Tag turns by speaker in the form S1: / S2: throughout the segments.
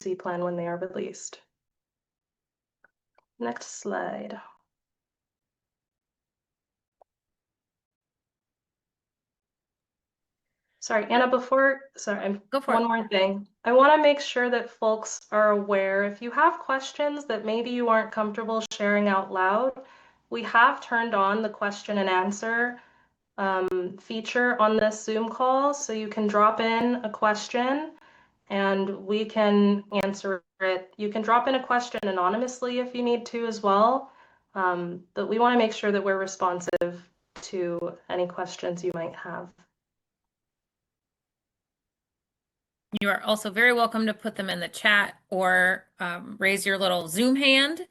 S1: CTC plan when they are released. Next slide. Sorry, Anna,
S2: Go for
S1: one
S2: it.
S1: more thing. I want to make sure that folks are aware, if you have questions that maybe you aren't comfortable sharing out loud, we have turned on the question and answer feature on this Zoom call, so you can drop in a question and we can answer it. You can drop in a question anonymously if you need to as well, but we want to make sure that we're responsive to any questions you might have.
S2: You are also very welcome to put them in the chat or raise your little Zoom hand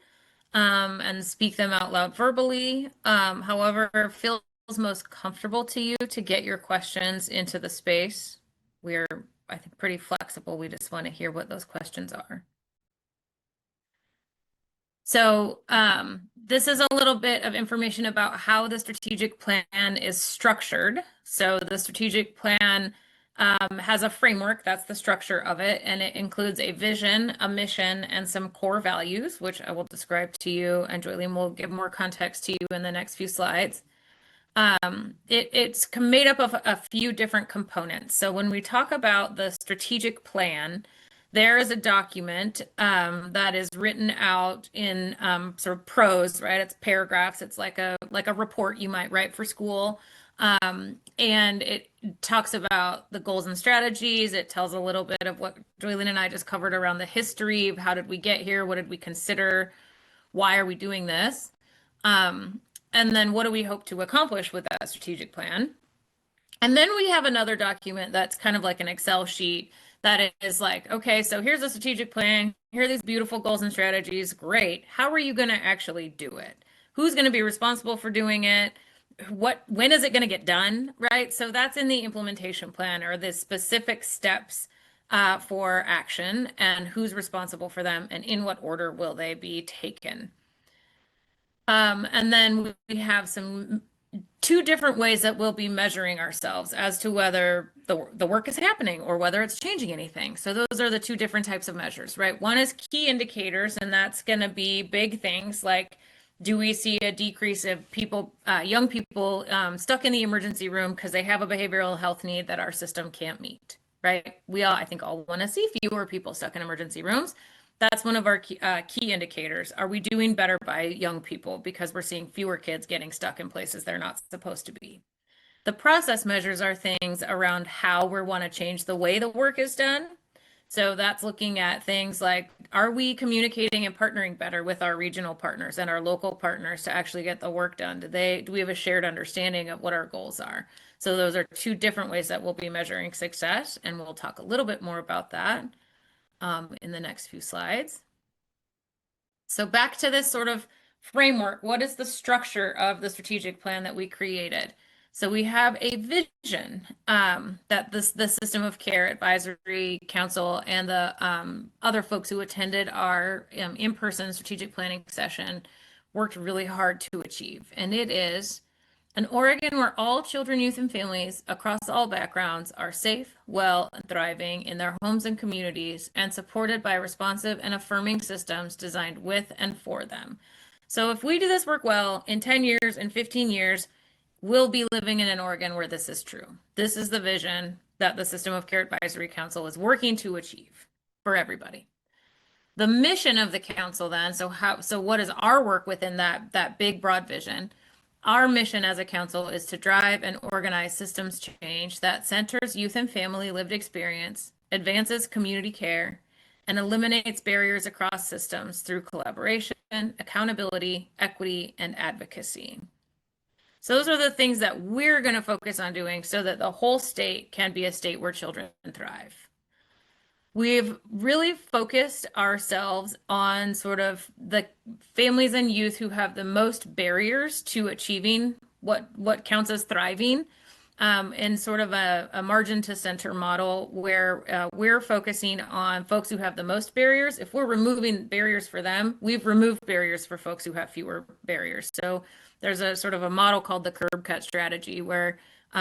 S2: and speak them out loud verbally. However, feels most comfortable to you to get your questions into the space. We're, I think, pretty flexible. We just want to hear what those questions are. So this is a little bit of information about how the strategic plan is structured. So the strategic plan has a framework, that's the structure of it, and it includes a vision, a mission, and some core values, which I will describe to you, and Joylene will give more context to you in the next few slides. It's made up of a few different components. So when we talk about the strategic plan, there is a document that is written out in sort of prose, right? It's paragraphs. It's like a report you might write for school. And it talks about the goals and strategies. It tells a little bit of what Joylene and I just covered around the history of how did we get here? What did we consider? Why are we doing this? And then what do we hope to accomplish with that strategic plan? And then we have another document that's kind of like an Excel sheet that is like, okay, so here's a strategic plan. Here are these beautiful goals and strategies. Great. How are you going to actually do it? Who's going to be responsible for doing it? When is it going to get done? Right. So that's in the implementation plan, or the specific steps for action, and who's responsible for them, and in what order will they be taken. And then we have two different ways that we'll be measuring ourselves as to whether the work is happening or whether it's changing anything. So those are the two different types of measures, right? One is key indicators, and that's going to be big things like, do we see a decrease of people, young people stuck in the emergency room because they have a behavioral health need that our system can't meet, right? I think all want to see fewer people stuck in emergency rooms. That's one of our key indicators. Are we doing better by young people because we're seeing fewer kids getting stuck in places they're not supposed to be? The process measures are things around how we want to change the way the work is done. So that's looking at things like, are we communicating and partnering better with our regional partners and our local partners to actually get the work done? Do we have a shared understanding of what our goals are? So those are two different ways that we'll be measuring success, and we'll talk a little bit more about that in the next few slides. So back to this sort of framework, what is the structure of the strategic plan that we created? So we have a vision that the System of Care Advisory Council and the other folks who attended our in-person strategic planning session worked really hard to achieve. And it is an Oregon where all children, youth, and families across all backgrounds are safe, well, and thriving in their homes and communities, and supported by responsive and affirming systems designed with and for them. So if we do this work well, in 10 years, in 15 years, we'll be living in an Oregon where this is true. This is the vision that the System of Care Advisory Council is working to achieve for everybody. The mission of the council then, so what is our work within that big broad vision? Our mission as a council is to drive and organize systems change that centers youth and family lived experience, advances community care, and eliminates barriers across systems through collaboration, accountability, equity, and advocacy. So those are the things that we're going to focus on doing so that the whole state can be a state where children thrive. We've really focused ourselves on sort of the families and youth who have the most barriers to achieving what counts as thriving, in sort of a margin to center model where we're focusing on folks who have the most barriers. If we're removing barriers for them, we've removed barriers for folks who have fewer barriers. So there's a sort of a model called the curb cut strategy where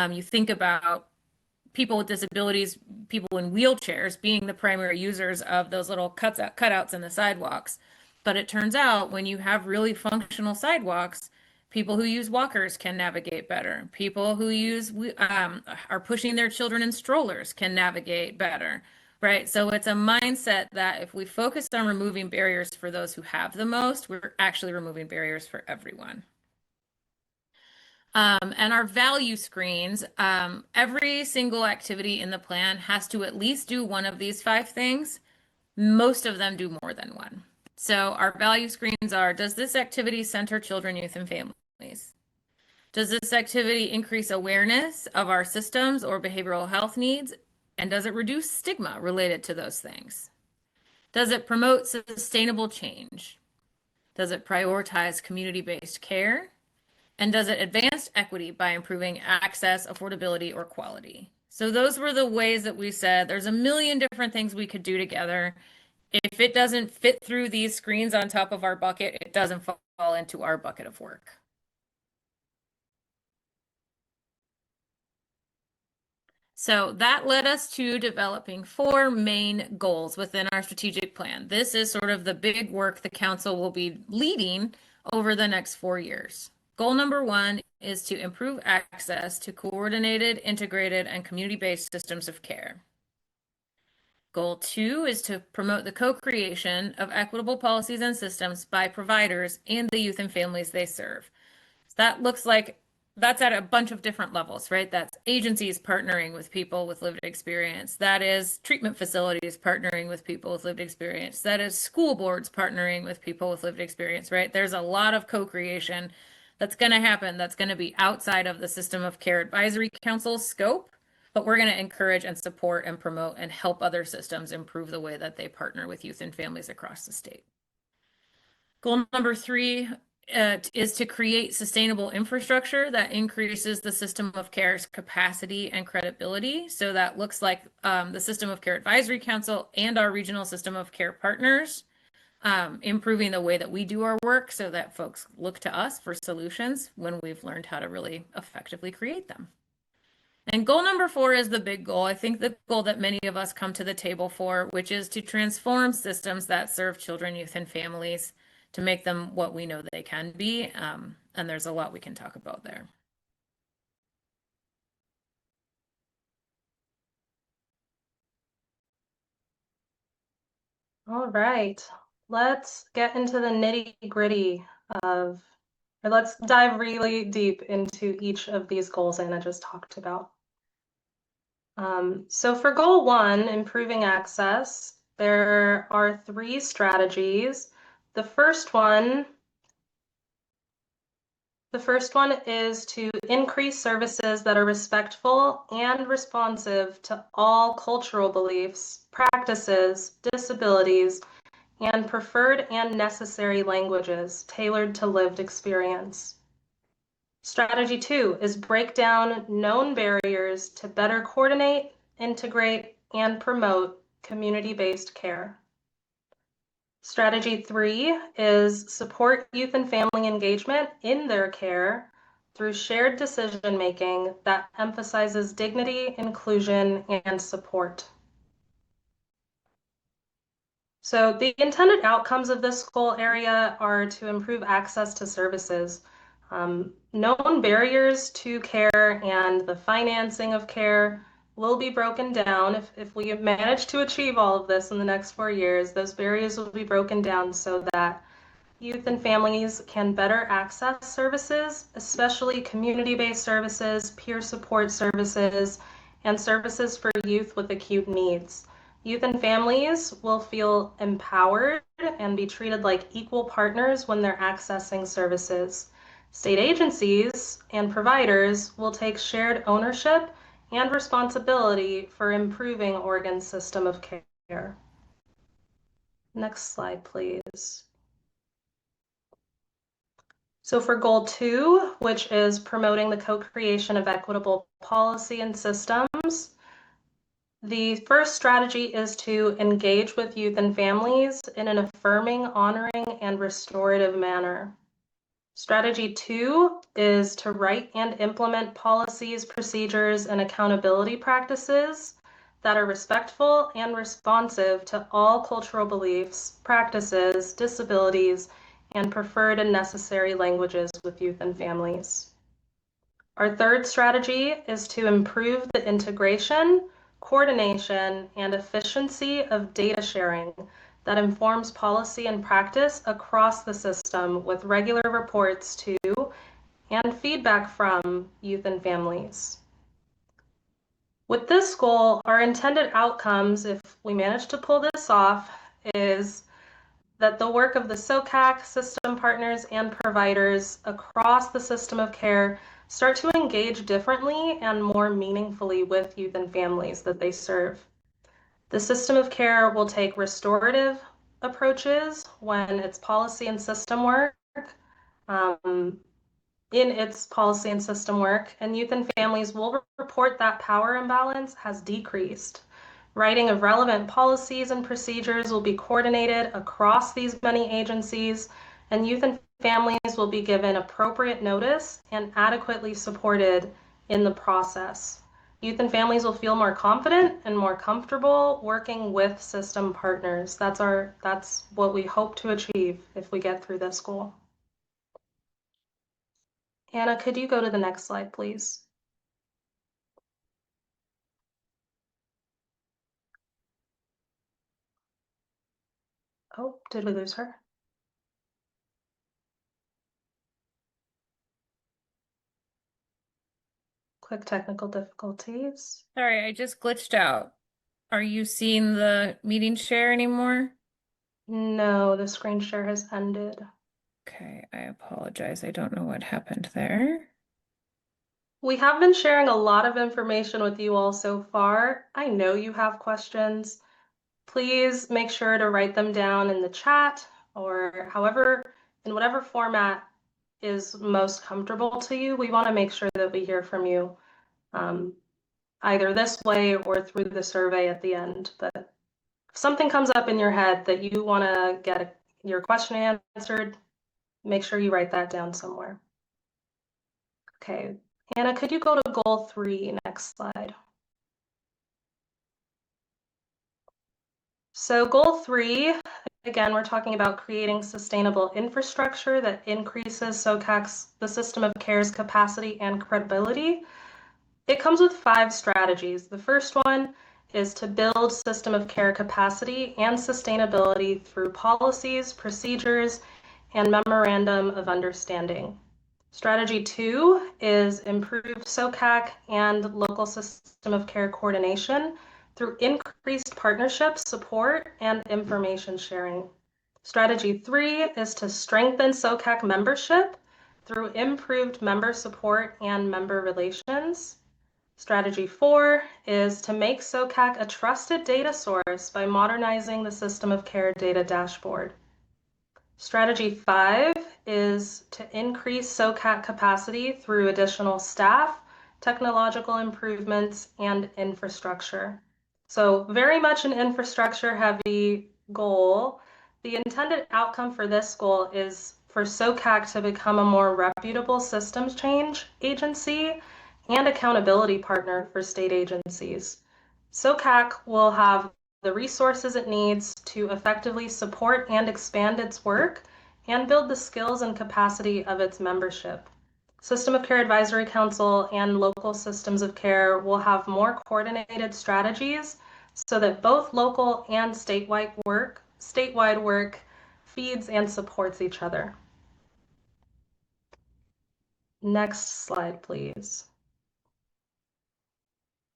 S2: you think about people with disabilities, people in wheelchairs being the primary users of those little cutouts in the sidewalks. But it turns out when you have really functional sidewalks, people who use walkers can navigate better. People who are pushing their children in strollers can navigate better, right? So it's a mindset that if we focus on removing barriers for those who have the most, we're actually removing barriers for everyone. And our value screens, every single activity in the plan has to at least do one of these 5 things. Most of them do more than one. So our value screens are, does this activity center children, youth, and families? Does this activity increase awareness of our systems or behavioral health needs? And does it reduce stigma related to those things? Does it promote sustainable change? Does it prioritize community-based care? And does it advance equity by improving access, affordability, or quality? So those were the ways that we said there's a million different things we could do together. If it doesn't fit through these screens on top of our bucket, it doesn't fall into our bucket of work. So that led us to developing 4 main goals within our strategic plan. This is sort of the big work the council will be leading over the next 4 years. Goal number 1 is to improve access to coordinated, integrated, and community-based systems of care. Goal 2 is to promote the co-creation of equitable policies and systems by providers and the youth and families they serve. So that looks like that's at a bunch of different levels, right? That's agencies partnering with people with lived experience. That is treatment facilities partnering with people with lived experience. That is school boards partnering with people with lived experience, right? There's a lot of co-creation that's going to happen that's going to be outside of the System of Care Advisory Council's scope, but we're going to encourage and support and promote and help other systems improve the way that they partner with youth and families across the state. Goal number 3 is to create sustainable infrastructure that increases the System of Care's capacity and credibility. So that looks like the System of Care Advisory Council and our regional System of Care partners, improving the way that we do our work so that folks look to us for solutions when we've learned how to really effectively create them. And goal number 4 is the big goal. I think the goal that many of us come to the table for, which is to transform systems that serve children, youth, and families to make them what we know they can be. And there's a lot we can talk about there.
S1: All right, let's get into the nitty-gritty or let's dive really deep into each of these goals Anna just talked about. So for goal 1, improving access, there are 3 strategies. The first one is to increase services that are respectful and responsive to all cultural beliefs, practices, disabilities, and preferred and necessary languages tailored to lived experience. Strategy 2 is break down known barriers to better coordinate, integrate, and promote community-based care. Strategy 3 is support youth and family engagement in their care through shared decision-making that emphasizes dignity, inclusion, and support. So the intended outcomes of this goal area are to improve access to services. Known barriers to care and the financing of care will be broken down. If we manage to achieve all of this in the next 4 years, those barriers will be broken down so that youth and families can better access services, especially community-based services, peer support services, and services for youth with acute needs. Youth and families will feel empowered and be treated like equal partners when they're accessing services. State agencies and providers will take shared ownership and responsibility for improving Oregon's system of care. Next slide, please. So for goal 2, which is promoting the co-creation of equitable policy and systems, the first strategy is to engage with youth and families in an affirming, honoring, and restorative manner. Strategy 2 is to write and implement policies, procedures, and accountability practices that are respectful and responsive to all cultural beliefs, practices, disabilities, and preferred and necessary languages with youth and families. Our third strategy is to improve the integration, coordination, and efficiency of data sharing that informs policy and practice across the system with regular reports to and feedback from youth and families. With this goal, our intended outcomes, if we manage to pull this off, is that the work of the SOCAC system partners and providers across the system of care start to engage differently and more meaningfully with youth and families that they serve. The system of care will take restorative approaches when it's policy and system work, in its policy and system work, and youth and families will report that power imbalance has decreased. Writing of relevant policies and procedures will be coordinated across these many agencies, and youth and families will be given appropriate notice and adequately supported in the process. Youth and families will feel more confident and more comfortable working with system partners. That's what we hope to achieve if we get through this goal. Anna, could you go to the next slide, please? Oh, did we lose her? Quick technical difficulties.
S2: Sorry, I just glitched out. Are you seeing the meeting share anymore?
S1: No, the screen share has ended.
S2: Okay, I apologize. I don't know what happened there.
S1: We have been sharing a lot of information with you all so far. I know you have questions. Please make sure to write them down in the chat or in whatever format is most comfortable to you. We want to make sure that we hear from you either this way or through the survey at the end. But if something comes up in your head that you want to get your question answered, make sure you write that down somewhere. Okay, Anna, could you go to goal 3, next slide? So goal 3, again, we're talking about creating sustainable infrastructure that increases the system of care's capacity and credibility. It comes with 5 strategies. The first one is to build system of care capacity and sustainability through policies, procedures, and memorandum of understanding. Strategy 2 is improve SOCAC and local system of care coordination through increased partnership support and information sharing. Strategy 3 is to strengthen SOCAC membership through improved member support and member relations. Strategy 4 is to make SOCAC a trusted data source by modernizing the system of care data dashboard. Strategy 5 is to increase SOCAC capacity through additional staff, technological improvements, and infrastructure. So very much an infrastructure heavy goal. The intended outcome for this goal is for SOCAC to become a more reputable systems change agency and accountability partner for state agencies. SOCAC will have the resources it needs to effectively support and expand its work and build the skills and capacity of its membership. System of Care Advisory Council and local systems of care will have more coordinated strategies so that both local and statewide work feeds and supports each other. Next slide, please.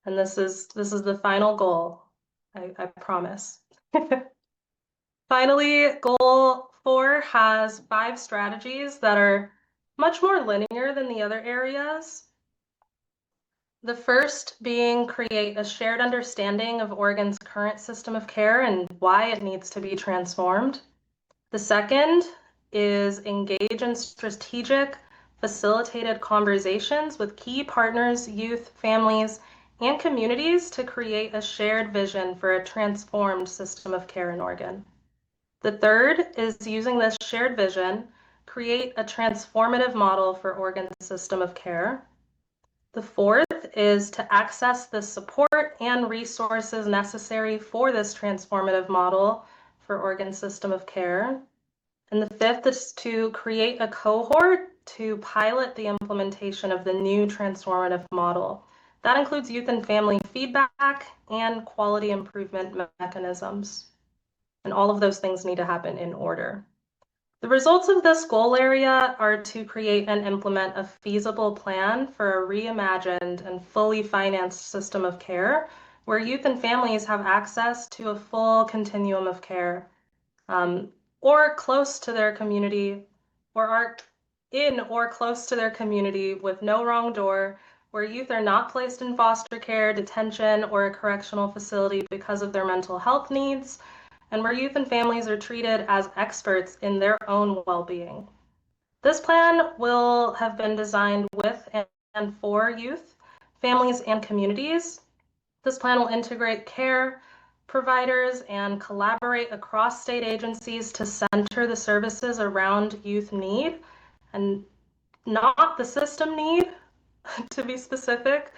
S1: And this is the final goal, I promise. Finally, goal 4 has 5 strategies that are much more linear than the other areas. The first being create a shared understanding of Oregon's current system of care and why it needs to be transformed. The second is engage in strategic, facilitated conversations with key partners, youth, families, and communities to create a shared vision for a transformed system of care in Oregon. The third is using this shared vision create a transformative model for organ system of care. The fourth is to access the support and resources necessary for this transformative model for organ system of care. And the fifth is to create a cohort to pilot the implementation of the new transformative model. That includes youth and family feedback and quality improvement mechanisms. And all of those things need to happen in order. The results of this goal area are to create and implement a feasible plan for a reimagined and fully financed system of care where youth and families have access to a full continuum of care, or close to their community, or are in or close to their community with no wrong door, where youth are not placed in foster care, detention, or a correctional facility because of their mental health needs, and where youth and families are treated as experts in their own well-being. This plan will have been designed with and for youth, families, and communities. This plan will integrate care providers and collaborate across state agencies to center the services around youth need and not the system need, to be specific.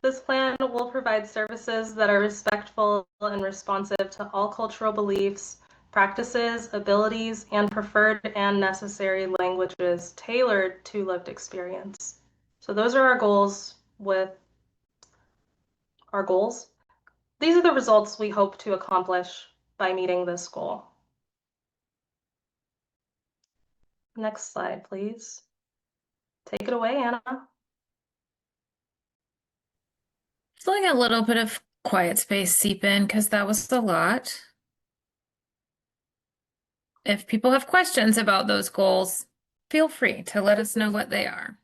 S1: This plan will provide services that are respectful and responsive to all cultural beliefs, practices, abilities, and preferred and necessary languages tailored to lived experience. So those are our goals with our goals. These are the results we hope to accomplish by meeting this goal. Next slide, please. Take it away, Anna.
S2: Just letting a little bit of quiet space seep in because that was a lot. If people have questions about those goals, feel free to let us know what they are.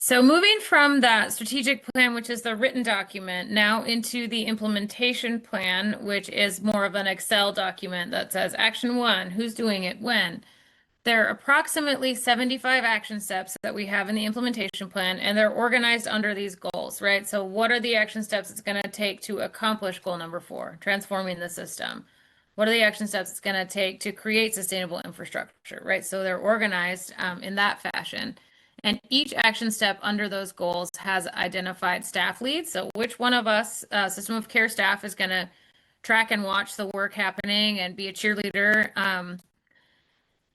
S2: So moving from that strategic plan, which is the written document, now into the implementation plan, which is more of an Excel document that says action 1, who's doing it, when. There are approximately 75 action steps that we have in the implementation plan, and they're organized under these goals, right? So what are the action steps it's going to take to accomplish goal number 4, transforming the system? What are the action steps it's going to take to create sustainable infrastructure, right? So they're organized in that fashion. And each action step under those goals has identified staff leads. So which one of us, system of care staff, is going to track and watch the work happening and be a cheerleader,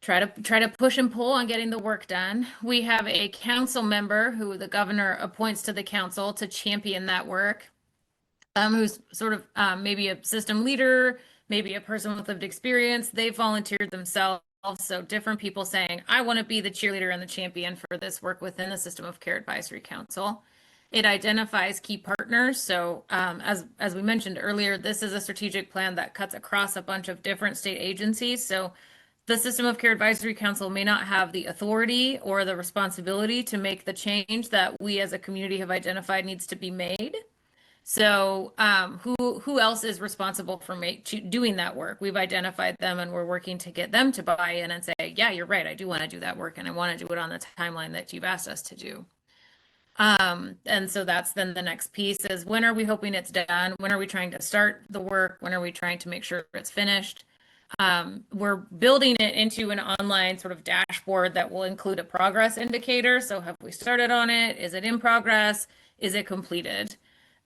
S2: try to push and pull on getting the work done. We have a council member who the governor appoints to the council to champion that work, who's sort of maybe a system leader, maybe a person with lived experience. They volunteered themselves. So different people saying, I want to be the cheerleader and the champion for this work within the System of Care Advisory Council. It identifies key partners. So as we mentioned earlier, this is a strategic plan that cuts across a bunch of different state agencies. So the System of Care Advisory Council may not have the authority or the responsibility to make the change that we as a community have identified needs to be made. So who else is responsible for doing that work? We've identified them and we're working to get them to buy in and say, yeah, you're right. I do want to do that work and I want to do it on the timeline that you've asked us to do. And so that's then the next piece is, when are we hoping it's done? When are we trying to start the work? When are we trying to make sure it's finished? We're building it into an online sort of dashboard that will include a progress indicator. So have we started on it? Is it in progress? Is it completed?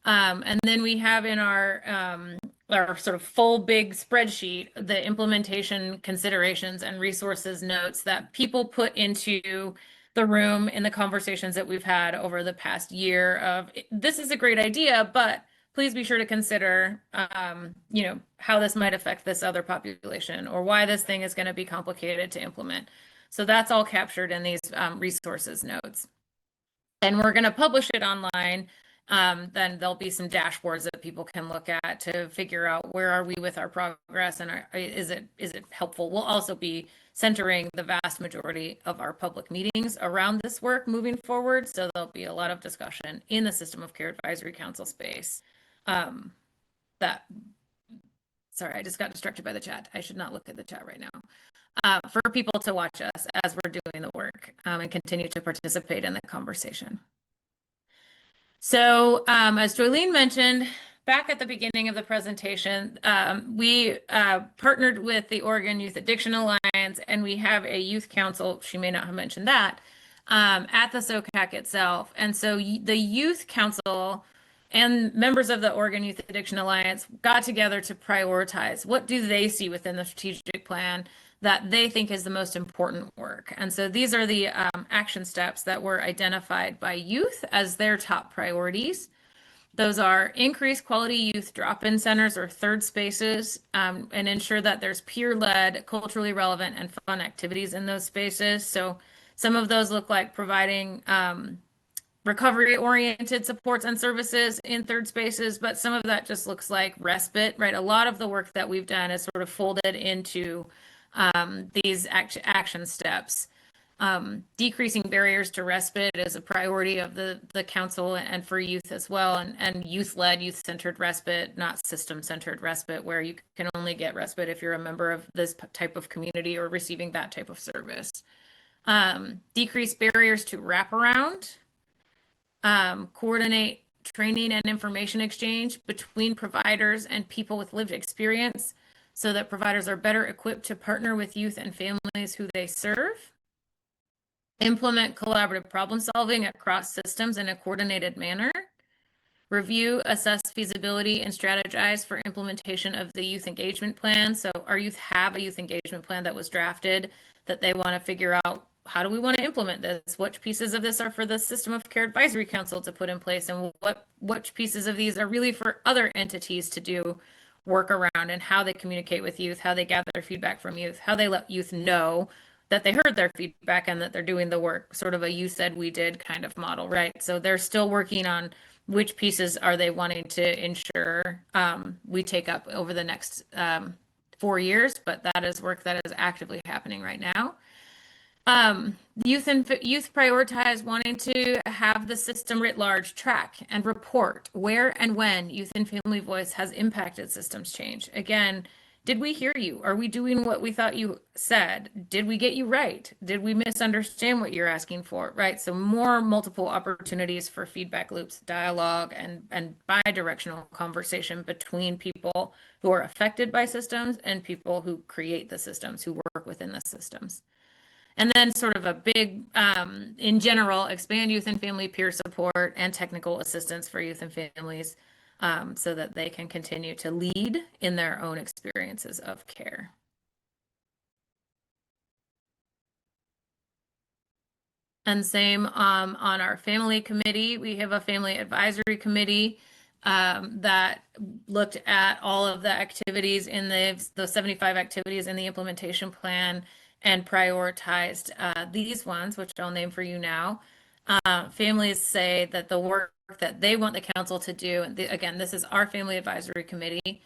S2: And then we have in our sort of full big spreadsheet, the implementation considerations and resources notes that people put into the room in the conversations that we've had over the past year of, this is a great idea, but please be sure to consider, how this might affect this other population or why this thing is going to be complicated to implement. So that's all captured in these resources notes. And we're going to publish it online. Then there'll be some dashboards that people can look at to figure out where are we with our progress and is it helpful. We'll also be centering the vast majority of our public meetings around this work moving forward. So there'll be a lot of discussion in the System of Care Advisory Council space. Sorry, I just got distracted by the chat. I should not look at the chat right now. For people to watch us as we're doing the work and continue to participate in the conversation. So as Jolene mentioned, back at the beginning of the presentation, we partnered with the Oregon Youth Addiction Alliance, and we have a youth council. She may not have mentioned that at the SOCAC itself. And so the youth council and members of the Oregon Youth Addiction Alliance got together to prioritize what do they see within the strategic plan that they think is the most important work. And so these are the action steps that were identified by youth as their top priorities. Those are increase quality youth drop-in centers or third spaces, and ensure that there's peer-led, culturally relevant, and fun activities in those spaces. So some of those look like providing recovery-oriented supports and services in third spaces, but some of that just looks like respite, right? A lot of the work that we've done is sort of folded into these action steps. Decreasing barriers to respite is a priority of the council and for youth as well, and youth-led, youth-centered respite, not system-centered respite, where you can only get respite if you're a member of this type of community or receiving that type of service. Decrease barriers to wraparound. Coordinate training and information exchange between providers and people with lived experience so that providers are better equipped to partner with youth and families who they serve. Implement collaborative problem solving across systems in a coordinated manner. Review, assess feasibility, and strategize for implementation of the youth engagement plan. So our youth have a youth engagement plan that was drafted that they want to figure out, how do we want to implement this? Which pieces of this are for the System of Care Advisory Council to put in place, and which pieces of these are really for other entities to do work around, and how they communicate with youth, how they gather feedback from youth, how they let youth know that they heard their feedback and that they're doing the work, sort of a you said we did kind of model, right? So they're still working on which pieces are they wanting to ensure we take up over the next 4 years, but that is work that is actively happening right now. Youth prioritize wanting to have the system writ large track and report where and when youth and family voice has impacted systems change. Again, did we hear you? Are we doing what we thought you said? Did we get you right? Did we misunderstand what you're asking for? Right. So more multiple opportunities for feedback loops, dialogue, and bi-directional conversation between people who are affected by systems and people who create the systems, who work within the systems. And then sort of a big, in general, expand youth and family peer support and technical assistance for youth and families so that they can continue to lead in their own experiences of care. And same on our family committee. We have a family advisory committee that looked at all of the activities in the 75 activities in the implementation plan and prioritized these ones, which I'll name for you now. Families say that the work that they want the council to do, and again, this is our family advisory committee,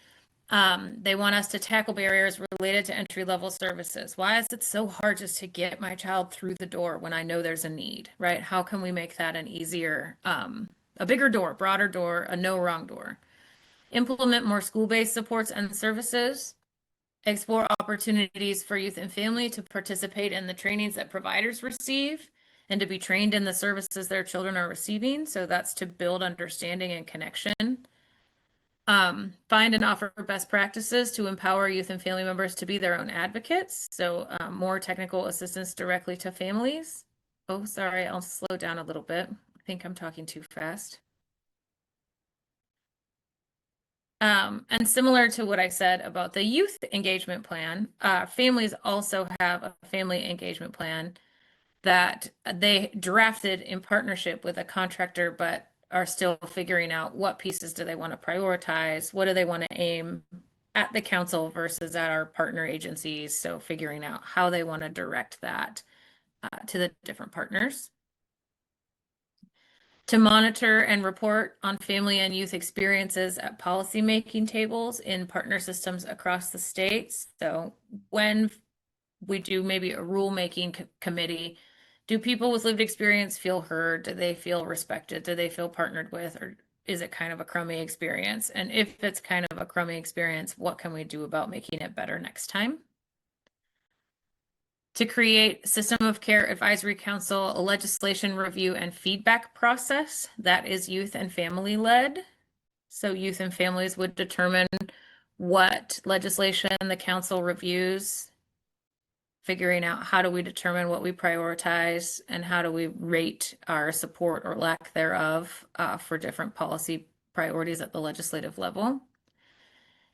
S2: they want us to tackle barriers related to entry-level services. Why is it so hard just to get my child through the door when I know there's a need, right? How can we make that an easier, a bigger door, broader door, a no wrong door? Implement more school-based supports and services. Explore opportunities for youth and family to participate in the trainings that providers receive and to be trained in the services their children are receiving. So that's to build understanding and connection. Find and offer best practices to empower youth and family members to be their own advocates. So more technical assistance directly to families. Oh, sorry, I'll slow down a little bit. I think I'm talking too fast. And similar to what I said about the youth engagement plan, families also have a family engagement plan that they drafted in partnership with a contractor, but are still figuring out what pieces do they want to prioritize, what do they want to aim at the council versus at our partner agencies. So figuring out how they want to direct that to the different partners. To monitor and report on family and youth experiences at policymaking tables in partner systems across the states. So when we do maybe a rulemaking committee, do people with lived experience feel heard? Do they feel respected? Do they feel partnered with? Or is it kind of a crummy experience? And if it's kind of a crummy experience, what can we do about making it better next time? To create System of Care Advisory Council, a legislation review and feedback process that is youth and family led. So youth and families would determine what legislation the council reviews, figuring out how do we determine what we prioritize and how do we rate our support or lack thereof for different policy priorities at the legislative level.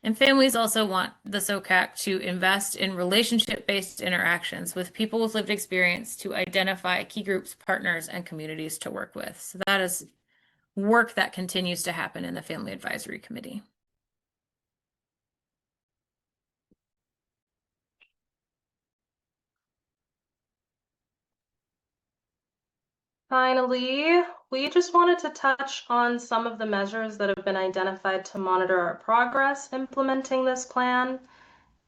S2: And families also want the SOCAC to invest in relationship-based interactions with people with lived experience to identify key groups, partners, and communities to work with. So that is work that continues to happen in the Family Advisory Committee.
S1: Finally, we just wanted to touch on some of the measures that have been identified to monitor our progress implementing this plan.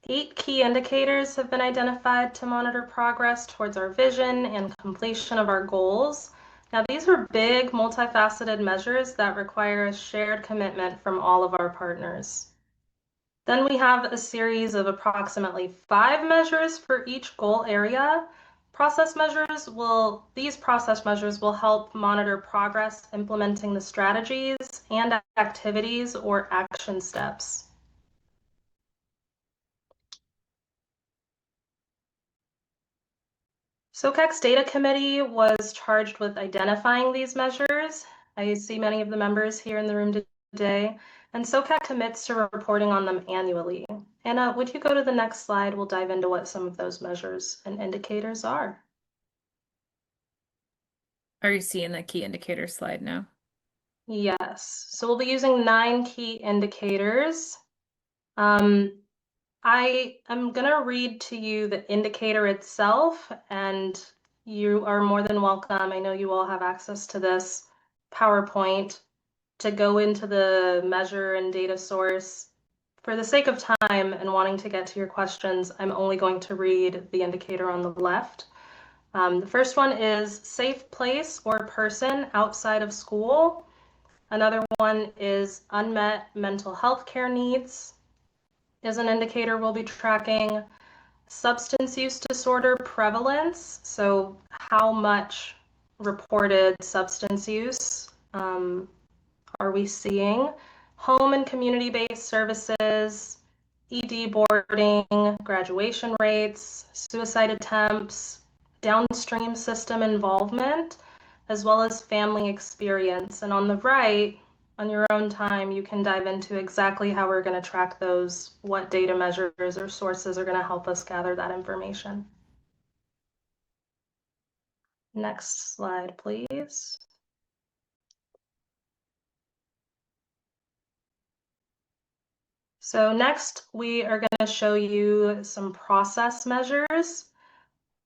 S1: 8 key indicators have been identified to monitor progress towards our vision and completion of our goals. Now, these are big, multifaceted measures that require a shared commitment from all of our partners. Then we have a series of approximately 5 measures for each goal area. These process measures will help monitor progress implementing the strategies and activities or action steps. SOCAC's data committee was charged with identifying these measures. I see many of the members here in the room today, and SOCAC commits to reporting on them annually. Anna, would you go to the next slide? We'll dive into what some of those measures and indicators are.
S2: Are you seeing the key indicator slide now?
S1: Yes, so we'll be using 9 key indicators. I am going to read to you the indicator itself, and you are more than welcome. I know you all have access to this PowerPoint to go into the measure and data source. For the sake of time and wanting to get to your questions, I'm only going to read the indicator on the left. The first one is safe place or person outside of school. Another one is unmet mental health care needs is an indicator we'll be tracking. Substance use disorder prevalence, so how much reported substance use are we seeing? Home and community-based services, ED boarding, graduation rates, suicide attempts, downstream system involvement, as well as family experience. And on the right, on your own time, you can dive into exactly how we're going to track those, what data measures or sources are going to help us gather that information. Next slide, please. So next, we are going to show you some process measures.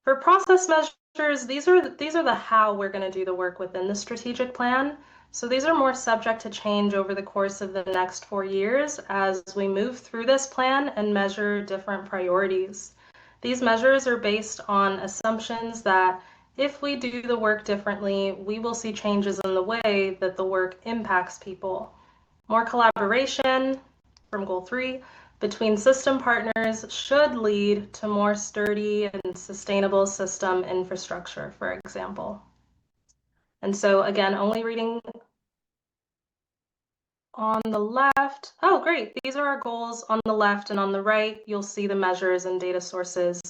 S1: For process measures, these are the how we're going to do the work within the strategic plan. So these are more subject to change over the course of the next 4 years as we move through this plan and measure different priorities. These measures are based on assumptions that if we do the work differently, we will see changes in the way that the work impacts people. More collaboration from goal 3 between system partners should lead to more sturdy and sustainable system infrastructure, for example. And so again, only reading on the left. Oh, great. These are our goals on the left, and on the right, you'll see the measures and data sources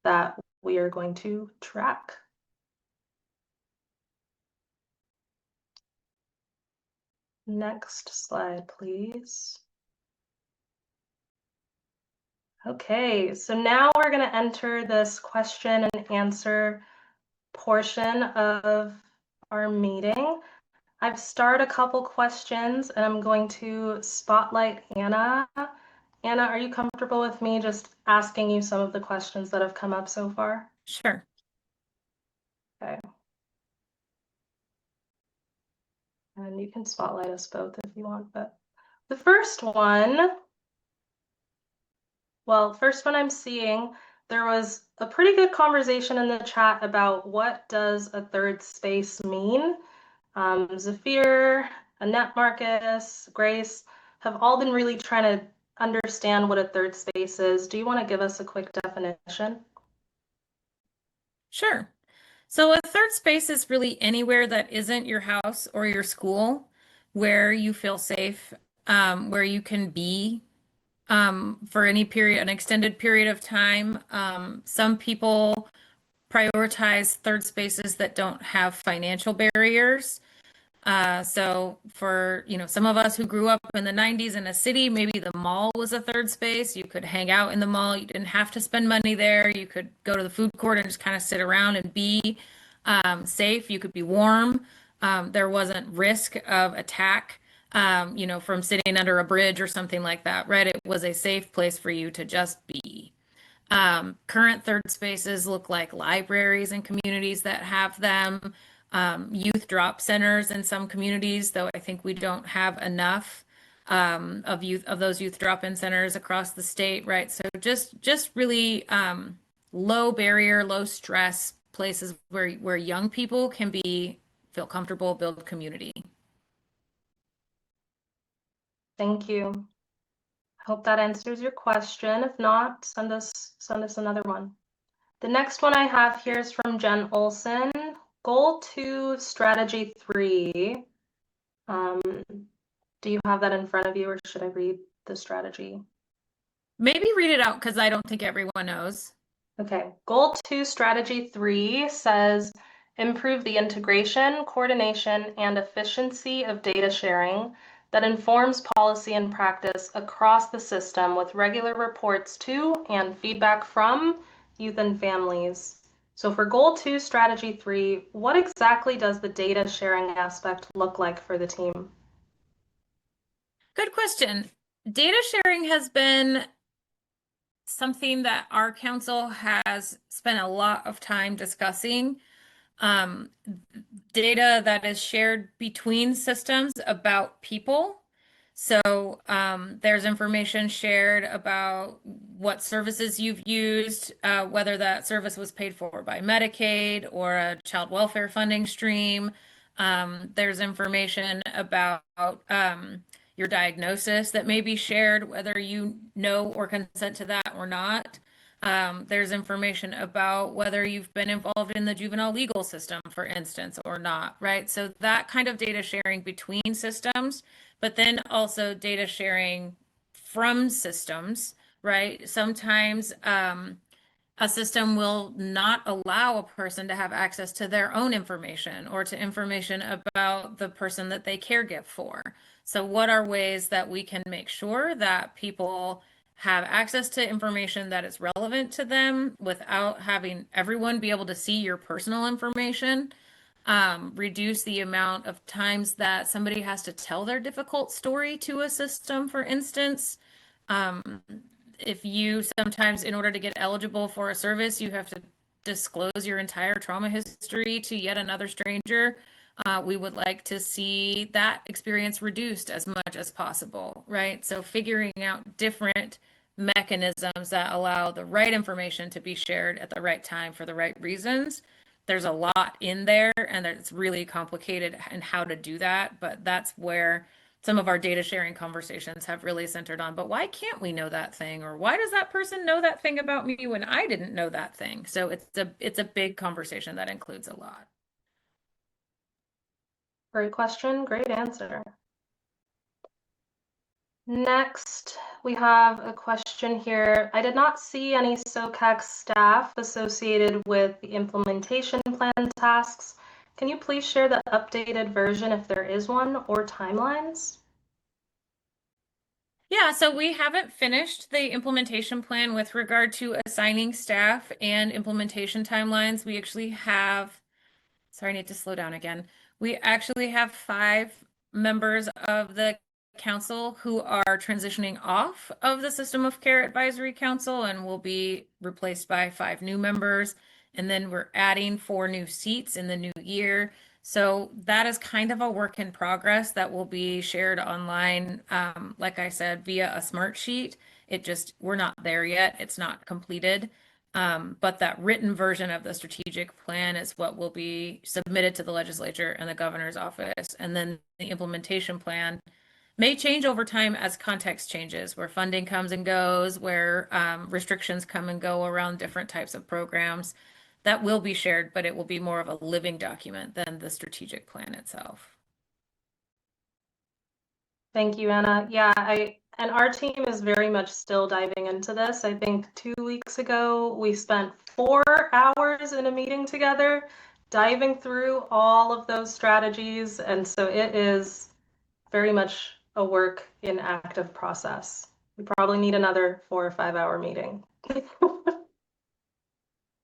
S1: that we are going to track. Next slide, please. Okay, so now we're going to enter this question and answer portion of our meeting. I've started a couple questions and I'm going to spotlight Anna. Anna, are you comfortable with me just asking you some of the questions that have come up so far?
S2: Sure.
S1: Okay. And you can spotlight us both if you want, but the first one, first one I'm seeing, there was a pretty good conversation in the chat about what does a third space mean. Zafir, Annette Marcus, Grace have all been really trying to understand what a third space is. Do you want to give us a quick definition?
S2: Sure. So a third space is really anywhere that isn't your house or your school where you feel safe where you can be for any period, an extended period of time. Some people prioritize third spaces that don't have financial barriers. So for, some of us who grew up in the 90s in a city, maybe the mall was a third space. You could hang out in the mall. You didn't have to spend money there. You could go to the food court and just kind of sit around and be safe. You could be warm. There wasn't risk of attack, from sitting under a bridge or something like that, right? It was a safe place for you to just be. Current third spaces look like libraries and communities that have them, youth drop centers in some communities, though I think we don't have enough of those youth drop-in centers across the state, right? So just really low barrier, low stress places where young people can feel comfortable, build community.
S1: Thank you. I hope that answers your question. If not, send us another one. The next one I have here is from Jen Olson. Goal 2, strategy 3. Do you have that in front of you, or should I read the strategy?
S2: Maybe read it out because I don't think everyone knows.
S1: Okay. Goal 2, strategy 3 says improve the integration, coordination, and efficiency of data sharing that informs policy and practice across the system with regular reports to and feedback from youth and families. So for goal 2, strategy 3, what exactly does the data sharing aspect look like for the team?
S2: Good question. Data sharing has been something that our council has spent a lot of time discussing. Data that is shared between systems about people. So there's information shared about what services you've used, whether that service was paid for by Medicaid or a child welfare funding stream. There's information about your diagnosis that may be shared, whether you know or consent to that or not. There's information about whether you've been involved in the juvenile legal system, for instance, or not, right? So that kind of data sharing between systems, but then also data sharing from systems, right? Sometimes a system will not allow a person to have access to their own information or to information about the person that they care give for. So what are ways that we can make sure that people have access to information that is relevant to them without having everyone be able to see your personal information? Reduce the amount of times that somebody has to tell their difficult story to a system, for instance. If you sometimes, in order to get eligible for a service, you have to disclose your entire trauma history to yet another stranger. We would like to see that experience reduced as much as possible, right? So figuring out different mechanisms that allow the right information to be shared at the right time for the right reasons. There's a lot in there, and it's really complicated in how to do that, but that's where some of our data sharing conversations have really centered on, but why can't we know that thing? Or why does that person know that thing about me when I didn't know that thing? So it's a big conversation that includes a lot.
S1: Great question, great answer. Next, we have a question here. I did not see any SOCAC staff associated with the implementation plan tasks. Can you please share the updated version if there is one, or timelines?
S2: Yeah, so we haven't finished the implementation plan with regard to assigning staff and implementation timelines. We actually have, sorry, I need to slow down again. We actually have 5 members of the council who are transitioning off of the System of Care Advisory Council and will be replaced by 5 new members. And then we're adding 4 new seats in the new year. So that is kind of a work in progress that will be shared online, like I said, via a smart sheet. We're not there yet. It's not completed. But that written version of the strategic plan is what will be submitted to the legislature and the governor's office. And then the implementation plan may change over time as context changes, where funding comes and goes, where restrictions come and go around different types of programs. That will be shared, but it will be more of a living document than the strategic plan itself.
S1: Thank you, Anna. Yeah, and our team is very much still diving into this. I think 2 weeks ago, we spent 4 hours in a meeting together, diving through all of those strategies. And so it is very much a work in active process. We probably need another 4 or 5 hour meeting.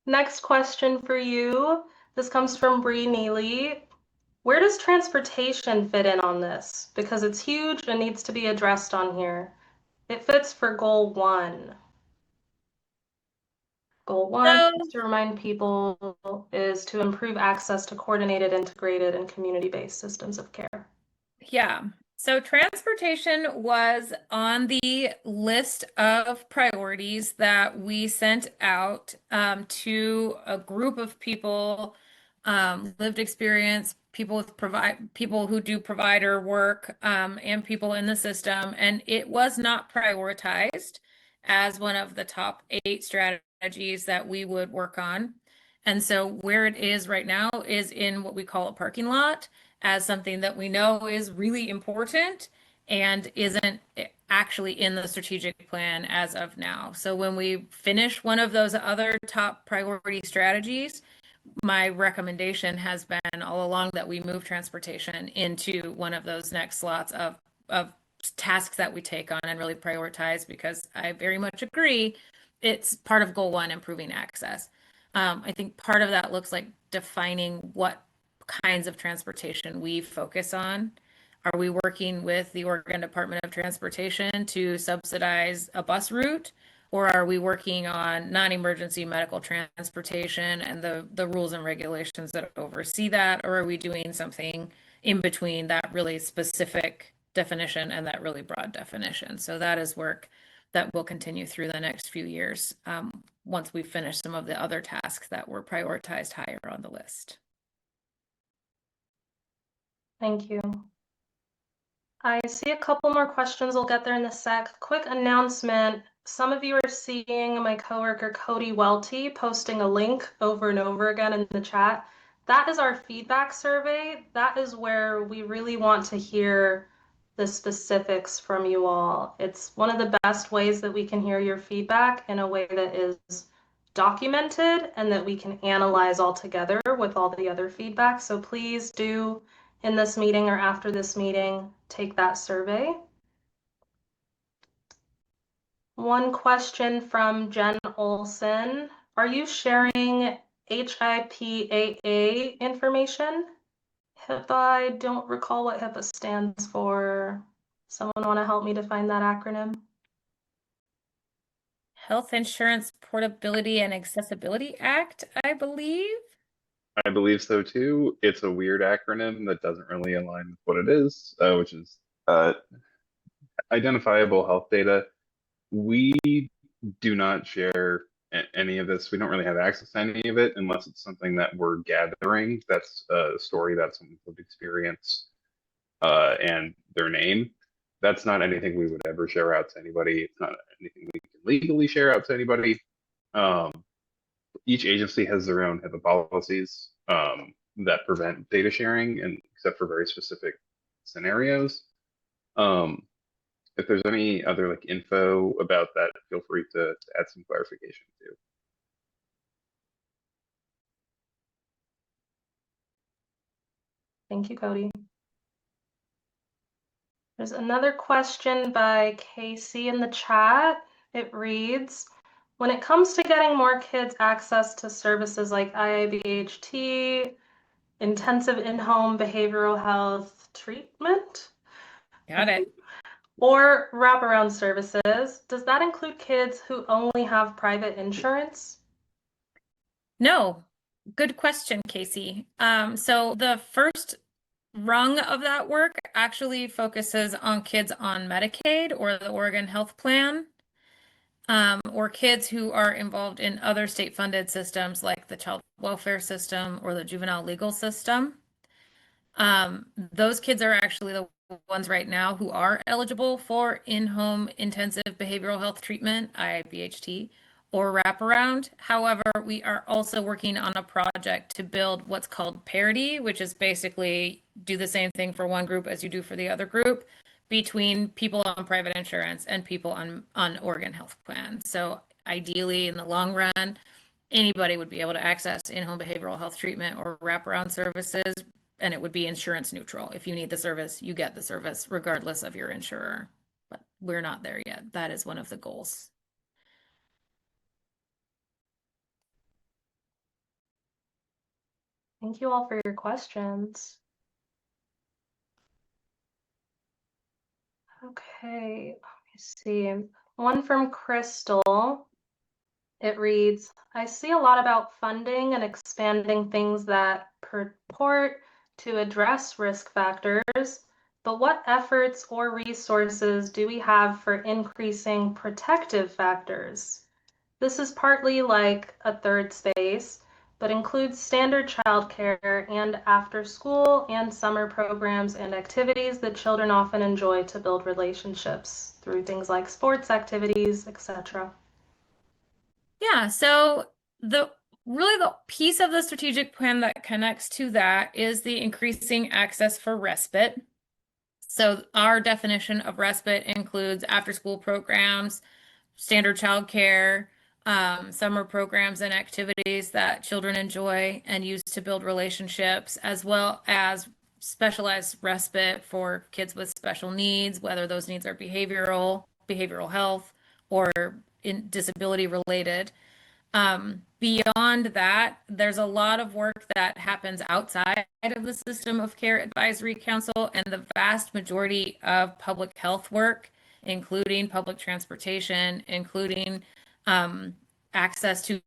S1: Next question for you. This comes from Bree Neely. Where does transportation fit in on this? Because it's huge and needs to be addressed on here. It fits for goal 1. Goal 1,
S2: So
S1: just to remind people, is to improve access to coordinated, integrated, and community-based systems of care.
S2: yeah. So transportation was on the list of priorities that we sent out to a group of people, lived experience, people who do provider work, and people in the system. And it was not prioritized as one of the top 8 strategies that we would work on. And so where it is right now is in what we call a parking lot, as something that we know is really important and isn't actually in the strategic plan as of now. So when we finish one of those other top priority strategies, my recommendation has been all along that we move transportation into one of those next slots of tasks that we take on and really prioritize, because I very much agree it's part of goal 1, improving access. I think part of that looks like defining what kinds of transportation we focus on. Are we working with the Oregon Department of Transportation to subsidize a bus route? Or are we working on non-emergency medical transportation and the rules and regulations that oversee that? Or are we doing something in between that really specific definition and that really broad definition? So that is work that will continue through the next few years, once we finish some of the other tasks that were prioritized higher on the list.
S1: Thank you. I see a couple more questions. We'll get there in a sec. Quick announcement. Some of you are seeing my coworker Cody Welty posting a link over and over again in the chat. That is our feedback survey. That is where we really want to hear the specifics from you all. It's one of the best ways that we can hear your feedback in a way that is documented and that we can analyze all together with all the other feedback. So please do, in this meeting or after this meeting, take that survey. One question from Jen Olson. Are you sharing HIPAA information? HIPAA, I don't recall what HIPAA stands for. Someone want to help me define that acronym?
S2: Health Insurance Portability and Accessibility Act, I believe.
S3: I believe so too. It's a weird acronym that doesn't really align with what it is, which is identifiable health data. We do not share any of this. We don't really have access to any of it unless it's something that we're gathering. That's a story that's someone's lived experience and their name. That's not anything we would ever share out to anybody. It's not anything we can legally share out to anybody. Each agency has their own HIPAA policies that prevent data sharing, and except for very specific scenarios. If there's any other like info about that, feel free to add some clarification too.
S1: Thank you, Cody. There's another question by Casey in the chat. It reads, when it comes to getting more kids access to services like IIBHT, intensive in-home behavioral health treatment,
S2: Got it.
S1: or wraparound services, does that include kids who only have private insurance?
S2: No, good question, Casey. So the first rung of that work actually focuses on kids on Medicaid or the Oregon Health Plan, or kids who are involved in other state-funded systems like the child welfare system or the juvenile legal system. Those kids are actually the ones right now who are eligible for in-home intensive behavioral health treatment, IIBHT, or wraparound. However, we are also working on a project to build what's called parity, which is basically do the same thing for one group as you do for the other group, between people on private insurance and people on Oregon Health Plan. So ideally, in the long run, anybody would be able to access in-home behavioral health treatment or wraparound services, and it would be insurance neutral. If you need the service, you get the service regardless of your insurer. But we're not there yet. That is one of the goals.
S1: Thank you all for your questions. Okay, let me see. One from Crystal. It reads, I see a lot about funding and expanding things that purport to address risk factors, but what efforts or resources do we have for increasing protective factors? This is partly like a third space, but includes standard childcare and after school and summer programs and activities that children often enjoy to build relationships through things like sports activities, etc.
S2: Yeah, so the piece of the strategic plan that connects to that is the increasing access for respite. So our definition of respite includes after-school programs, standard childcare, summer programs and activities that children enjoy and use to build relationships, as well as specialized respite for kids with special needs, whether those needs are behavioral health, or disability related. Beyond that, there's a lot of work that happens outside of the System of Care Advisory Council, and the vast majority of public health work, including public transportation, including access to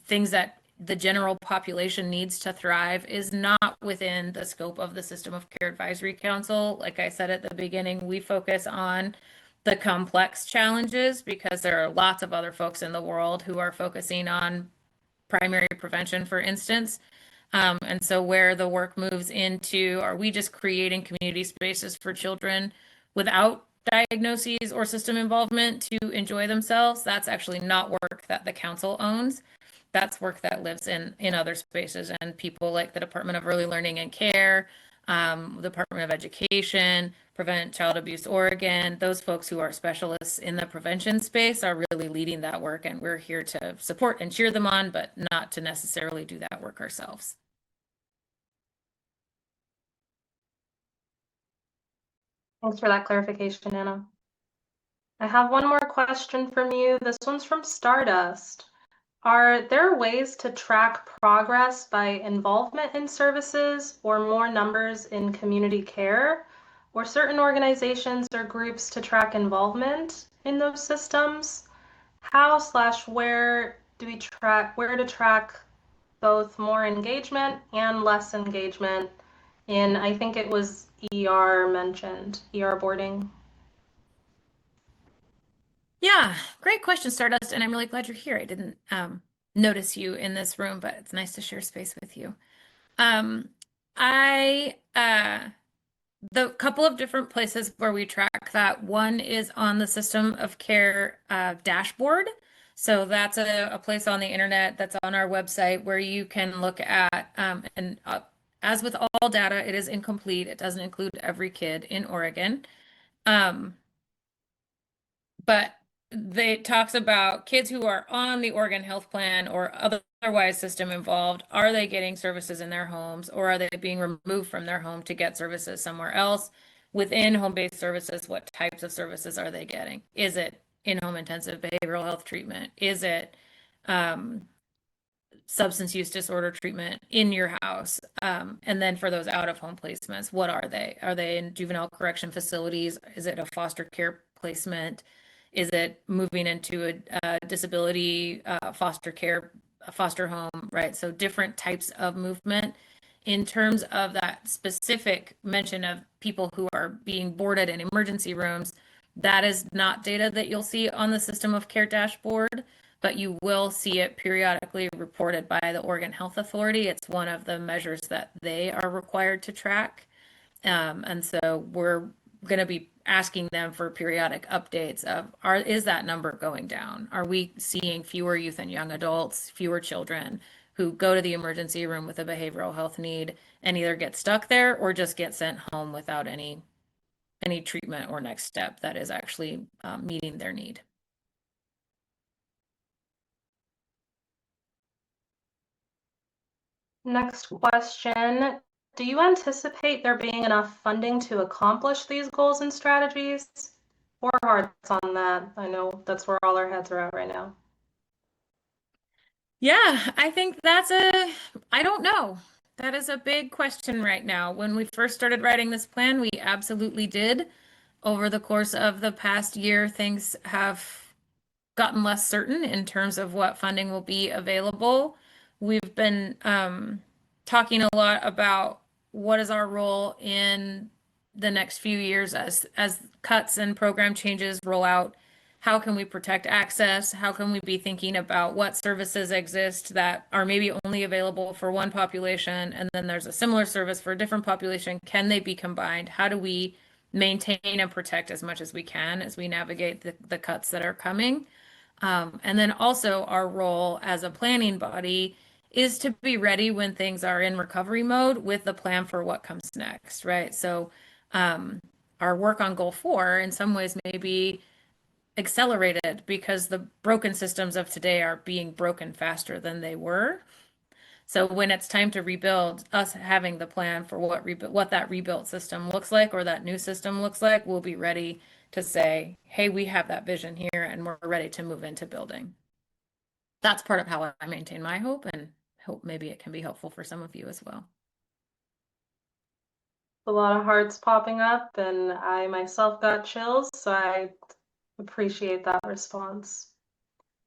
S2: things that the general population needs to thrive, is not within the scope of the System of Care Advisory Council. Like I said at the beginning, we focus on the complex challenges because there are lots of other folks in the world who are focusing on primary prevention, for instance. And so where the work moves into, are we just creating community spaces for children without diagnoses or system involvement to enjoy themselves? That's actually not work that the council owns. That's work that lives in other spaces, and people like the Department of Early Learning and Care, the Department of Education, Prevent Child Abuse Oregon, those folks who are specialists in the prevention space are really leading that work, and we're here to support and cheer them on, but not to necessarily do that work ourselves.
S1: Thanks for that clarification, Anna. I have one more question from you. This one's from Stardust. Are there ways to track progress by involvement in services or more numbers in community care, or certain organizations or groups to track involvement in those systems? How/where do we track, where to track both more engagement and less engagement in, I think it was ER mentioned, ER boarding?
S2: Yeah, great question, Stardust, and I'm really glad you're here. I didn't notice you in this room, but it's nice to share space with you. The couple of different places where we track that, one is on the System of Care dashboard. So that's a place on the internet that's on our website where you can look at, as with all data, it is incomplete. It doesn't include every kid in Oregon. But it talks about kids who are on the Oregon Health Plan or otherwise system involved. Are they getting services in their homes, or are they being removed from their home to get services somewhere else? Within home-based services, what types of services are they getting? Is it in-home intensive behavioral health treatment? Is it substance use disorder treatment in your house? And then for those out-of-home placements, what are they? Are they in juvenile correction facilities? Is it a foster care placement? Is it moving into a disability foster care, foster home, right? So different types of movement. In terms of that specific mention of people who are being boarded in emergency rooms, that is not data that you'll see on the System of Care dashboard, but you will see it periodically reported by the Oregon Health Authority. It's one of the measures that they are required to track. And so we're going to be asking them for periodic updates of, is that number going down? Are we seeing fewer youth and young adults, fewer children who go to the emergency room with a behavioral health need and either get stuck there or just get sent home without any any treatment or next step that is actually meeting their need.
S1: Next question. Do you anticipate there being enough funding to accomplish these goals and strategies? 4 hearts on that. I know that's where all our heads are at right now.
S2: Yeah, I think I don't know. That is a big question right now. When we first started writing this plan, we absolutely did. Over the course of the past year, things have gotten less certain in terms of what funding will be available. We've been talking a lot about what is our role in the next few years as cuts and program changes roll out. How can we protect access? How can we be thinking about what services exist that are maybe only available for one population, and then there's a similar service for a different population? Can they be combined? How do we maintain and protect as much as we can as we navigate the cuts that are coming? And then also our role as a planning body is to be ready when things are in recovery mode with the plan for what comes next, right? So our work on goal 4 in some ways may be accelerated because the broken systems of today are being broken faster than they were. So when it's time to rebuild, us having the plan for what that rebuilt system looks like or that new system looks like, we'll be ready to say, hey, we have that vision here and we're ready to move into building. That's part of how I maintain my hope, and hope maybe it can be helpful for some of you as well.
S1: A lot of hearts popping up, and I myself got chills, so I appreciate that response.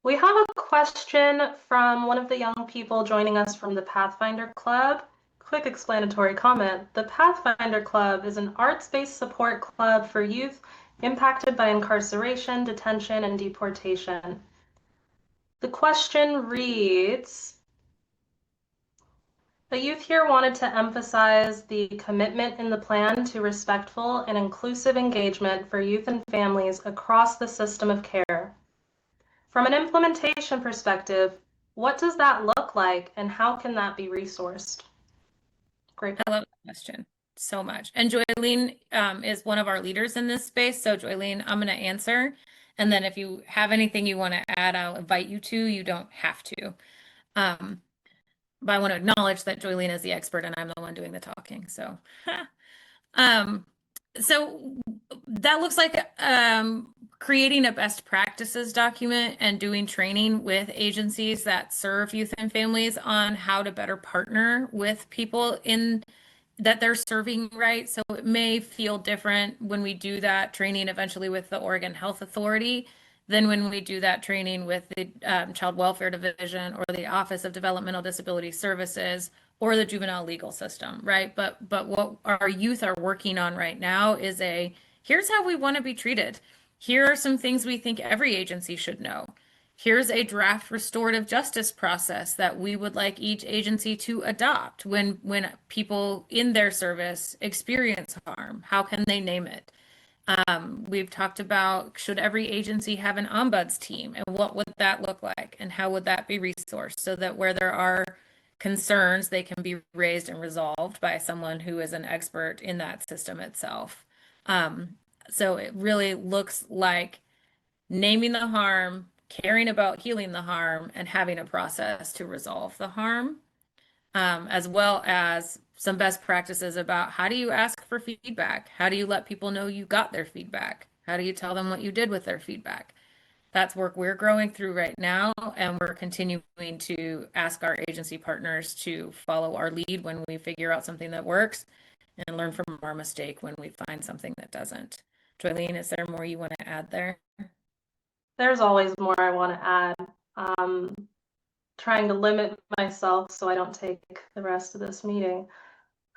S1: We have a question from one of the young people joining us from the Pathfinder Club. Quick explanatory comment. The Pathfinder Club is an arts-based support club for youth impacted by incarceration, detention, and deportation. The question reads, the youth here wanted to emphasize the commitment in the plan to respectful and inclusive engagement for youth and families across the system of care. From an implementation perspective, what does that look like and how can that be resourced? Great.
S2: I love that question so much. And Joylene is one of our leaders in this space. So Joylene, I'm going to answer. And then if you have anything you want to add, I'll invite you to. You don't have to. But I want to acknowledge that Joylene is the expert and I'm the one doing the talking. So, so that looks like creating a best practices document and doing training with agencies that serve youth and families on how to better partner with people in that they're serving, right? So it may feel different when we do that training eventually with the Oregon Health Authority than when we do that training with the Child Welfare Division or the Office of Developmental Disability Services or the juvenile legal system, right? But what our youth are working on right now is here's how we want to be treated. Here are some things we think every agency should know. Here's a draft restorative justice process that we would like each agency to adopt when people in their service experience harm. How can they name it? We've talked about, should every agency have an ombuds team, and what would that look like, and how would that be resourced so that where there are concerns, they can be raised and resolved by someone who is an expert in that system itself. So it really looks like naming the harm, caring about healing the harm, and having a process to resolve the harm, as well as some best practices about how do you ask for feedback? How do you let people know you got their feedback? How do you tell them what you did with their feedback? That's work we're growing through right now, and we're continuing to ask our agency partners to follow our lead when we figure out something that works and learn from our mistake when we find something that doesn't. Joylene, is there more you want to add there?
S1: There's always more I want to add. Trying to limit myself so I don't take the rest of this meeting.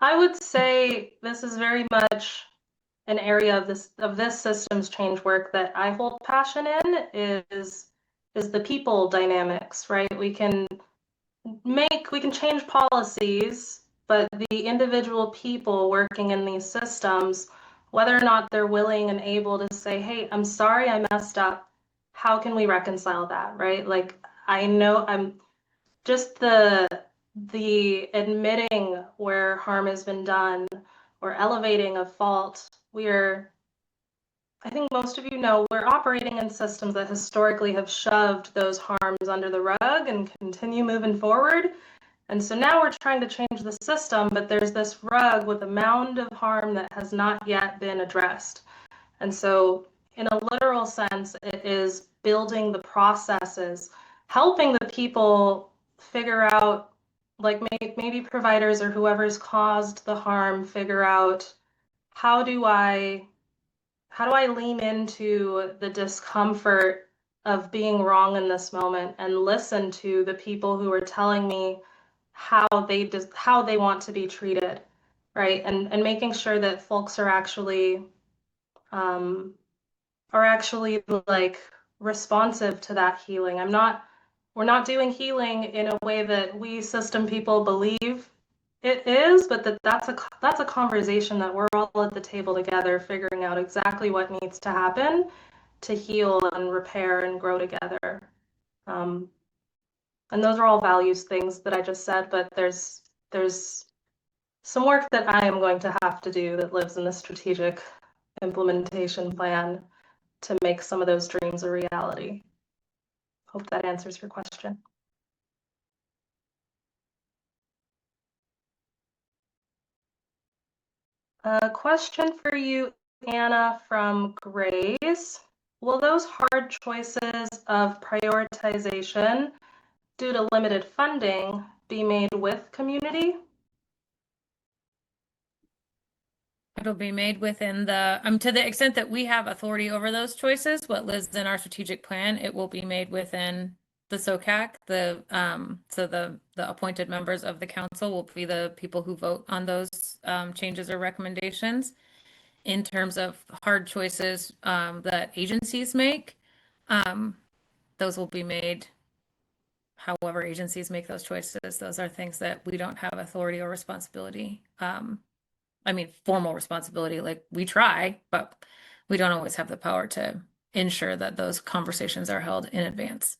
S1: I would say this is very much an area of this systems change work that I hold passion in is the people dynamics, right? We can change policies, but the individual people working in these systems, whether or not they're willing and able to say, hey, I'm sorry I messed up. How can we reconcile that, right? Like, I know I'm just the admitting where harm has been done or elevating a fault. We are I think most of you know we're operating in systems that historically have shoved those harms under the rug and continue moving forward. And so now we're trying to change the system, but there's this rug with a mound of harm that has not yet been addressed. And so, in a literal sense, it is building the processes, helping the people figure out, like maybe providers or whoever's caused the harm, figure out how do I lean into the discomfort of being wrong in this moment and listen to the people who are telling me how they want to be treated, right? And making sure that folks um, are actually like responsive to that healing. We're not doing healing in a way that we system people believe it is, but that's a conversation that we're all at the table together, figuring out exactly what needs to happen to heal and repair and grow together. And those are all values things that I just said, but there's some work that I am going to have to do that lives in the strategic implementation plan to make some of those dreams a reality. Hope that answers your question. A question for you, Anna, from Grace. Will those hard choices of prioritization due to limited funding be made with community?
S2: It'll be made within the, to the extent that we have authority over those choices, what lives in our strategic plan, it will be made within the SOCAC. So the appointed members of the council will be the people who vote on those changes or recommendations. In terms of hard choices that agencies make, those will be made however agencies make those choices. Those are things that we don't have authority or responsibility. I mean, formal responsibility, like we try, but we don't always have the power to ensure that those conversations are held in advance.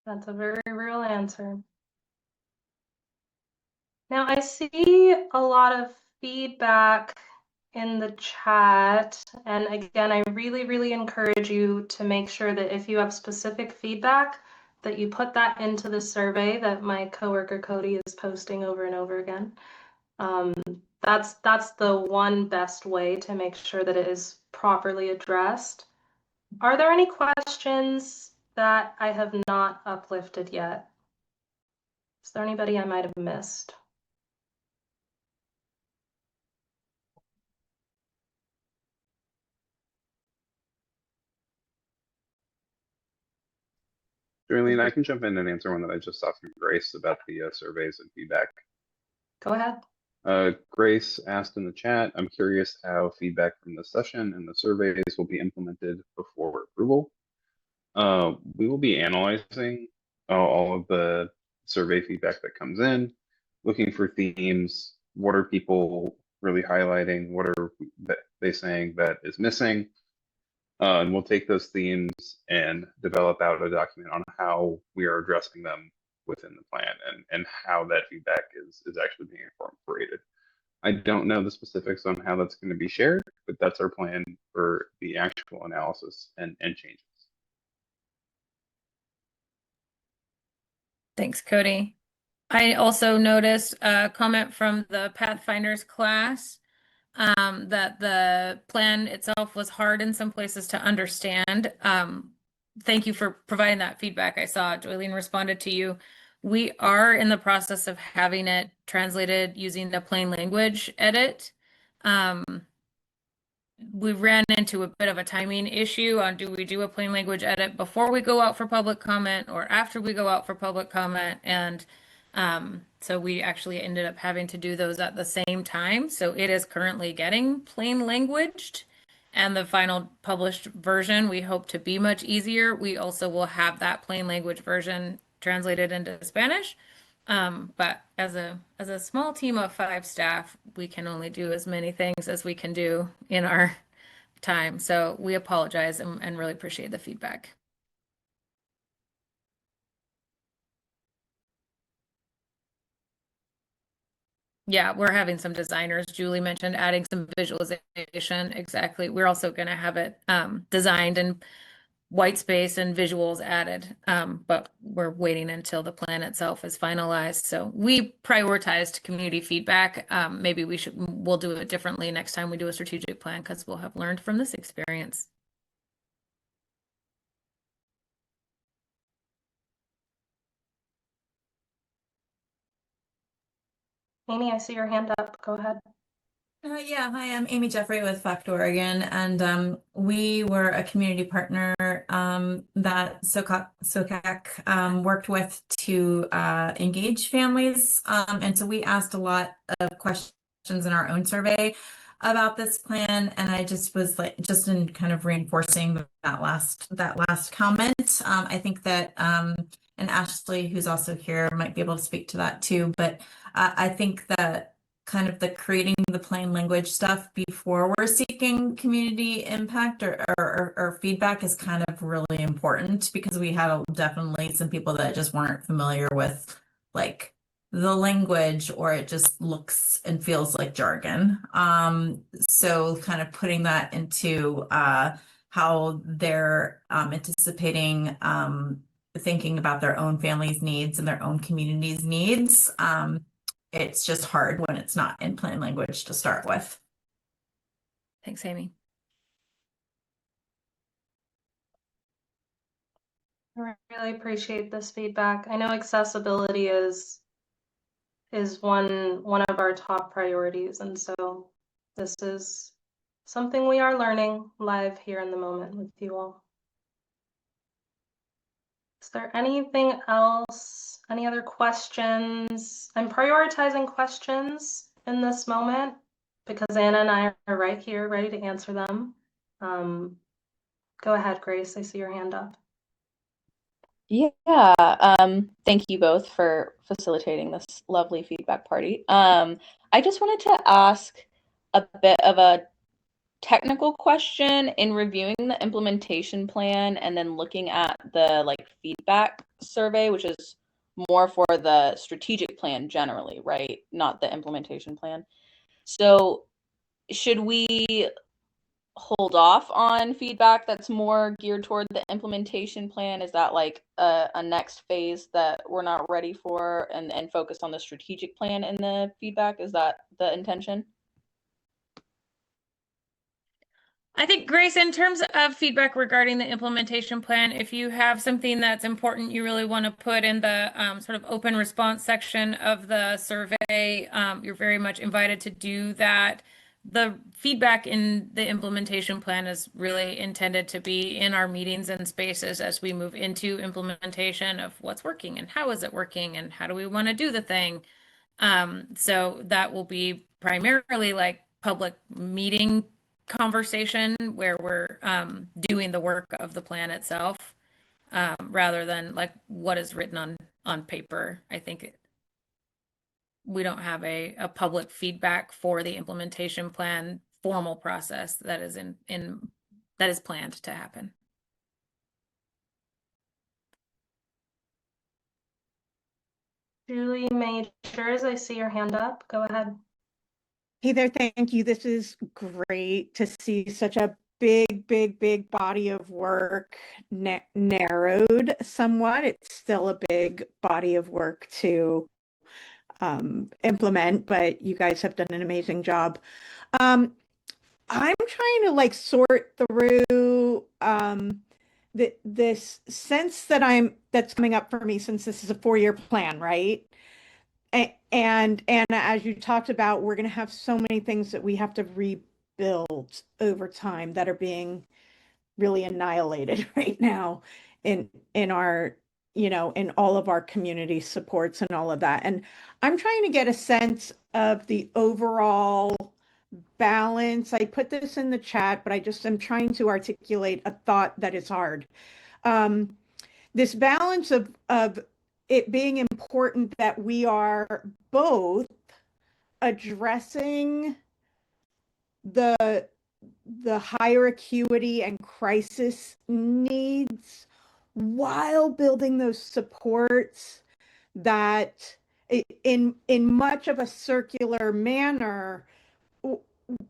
S1: That's a very real answer. Now I see a lot of feedback in the chat. And again, I really, really encourage you to make sure that if you have specific feedback, that you put that into the survey that my coworker Cody is posting over and over again. That's the one best way to make sure that it is properly addressed. Are there any questions that I have not uplifted yet? Is there anybody I might have missed?
S3: Julian, I can jump in and answer one that I just saw from Grace about the surveys and feedback.
S1: Go ahead.
S3: Grace asked in the chat, I'm curious how feedback from the session and the surveys will be implemented before approval. We will be analyzing all of the survey feedback that comes in, looking for themes. What are people really highlighting? What are they saying that is missing? And we'll take those themes and develop out a document on how we are addressing them within the plan and how that feedback is actually being incorporated. I don't know the specifics on how that's going to be shared, but that's our plan for the actual analysis and changes.
S2: Thanks, Cody. I also noticed a comment from the Pathfinders class that the plan itself was hard in some places to understand. Thank you for providing that feedback. I saw Joylene responded to you. We are in the process of having it translated using the plain language edit. We ran into a bit of a timing issue on do we do a plain language edit before we go out for public comment or after we go out for public comment? And so we actually ended up having to do those at the same time. So it is currently getting plain languaged. And the final published version, we hope to be much easier. We also will have that plain language version translated into Spanish. But as a small team of 5 staff, we can only do as many things as we can do in our time. So we apologize and really appreciate the feedback. Yeah, we're having some designers. Julie mentioned adding some visualization. Exactly. We're also going to have it designed and white space and visuals added. But we're waiting until the plan itself is finalized. So we prioritized community feedback. Maybe we'll do it differently next time we do a strategic plan because we'll have learned from this experience.
S1: Amy, I see your hand up. Go ahead.
S4: Yeah, hi, I'm Amy Jeffrey with FACT Oregon, and we were a community partner that SOCAC worked with to engage families. And so we asked a lot of questions in our own survey about this plan, and I just was like, just in kind of reinforcing that last comment. I think that and Ashley, who's also here, might be able to speak to that too. But I think that kind of the creating the plain language stuff before we're seeking community impact or feedback is kind of really important, because we had definitely some people that just weren't familiar with like the language, or it just looks and feels like jargon. So kind of putting that into how they're anticipating thinking about their own family's needs and their own community's needs. It's just hard when it's not in plain language to start with.
S2: Thanks, Amy.
S1: I really appreciate this feedback. I know accessibility is one of our top priorities, and so this is something we are learning live here in the moment with you all. Is there anything else? Any other questions? I'm prioritizing questions in this moment because Anna and I are right here ready to answer them. Go ahead, Grace. I see your hand up.
S5: Yeah, thank you both for facilitating this lovely feedback party. I just wanted to ask a bit of a technical question in reviewing the implementation plan and then looking at the like feedback survey, which is more for the strategic plan generally, right? Not the implementation plan. So should we hold off on feedback that's more geared toward the implementation plan? Is that like a next phase that we're not ready for, and focus on the strategic plan in the feedback? Is that the intention?
S2: I think, Grace, in terms of feedback regarding the implementation plan, if you have something that's important you really want to put in the sort of open response section of the survey, you're very much invited to do that. The feedback in the implementation plan is really intended to be in our meetings and spaces as we move into implementation of what's working and how is it working and how do we want to do the thing. So that will be primarily like public meeting conversation where we're doing the work of the plan itself, rather than like what is written on paper. I think we don't have a public feedback for the implementation plan formal process that is that is planned to happen.
S1: Julie Majors, I see your hand up. Go ahead.
S6: Hey there, thank you. This is great to see such a big body of work narrowed somewhat. It's still a big body of work to implement, but you guys have done an amazing job. I'm trying to like sort through this sense that's coming up for me, since this is a 4-year plan, right? And as you talked about, we're going to have so many things that we have to rebuild over time that are being really annihilated right now in our, in all of our community supports and all of that. And I'm trying to get a sense of the overall balance. I put this in the chat, but I just am trying to articulate a thought that is hard. This balance of it being important that we are both addressing the higher acuity and crisis needs while building those supports that in much of a circular manner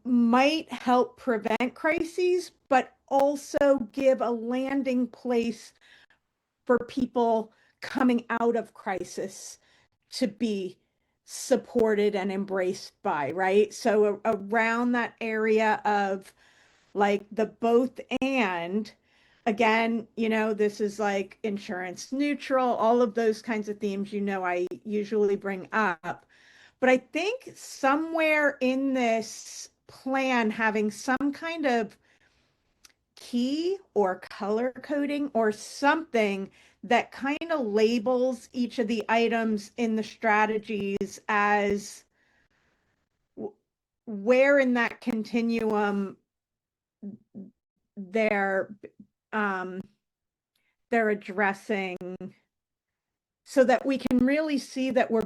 S6: might help prevent crises, but also give a landing place for people coming out of crisis to be supported and embraced by, right? So around that area of like the both and, again, this is like insurance neutral, all of those kinds of themes, I usually bring up. But I think somewhere in this plan, having some kind of key or color coding or something that kind of labels each of the items in the strategies as where in that continuum they're addressing, so that we can really see that we're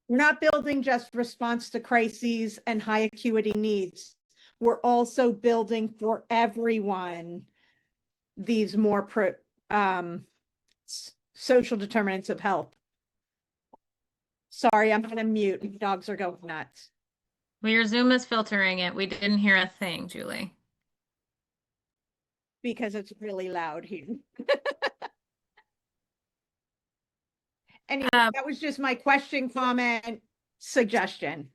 S6: not building just response to crises and high acuity needs. We're also building for everyone these more social determinants of health. Sorry, I'm gonna mute. Dogs are going nuts.
S2: Well, your Zoom is filtering it. We didn't hear a thing, Julie.
S6: Because it's really loud here. Anyway, that was just my question, comment, suggestion,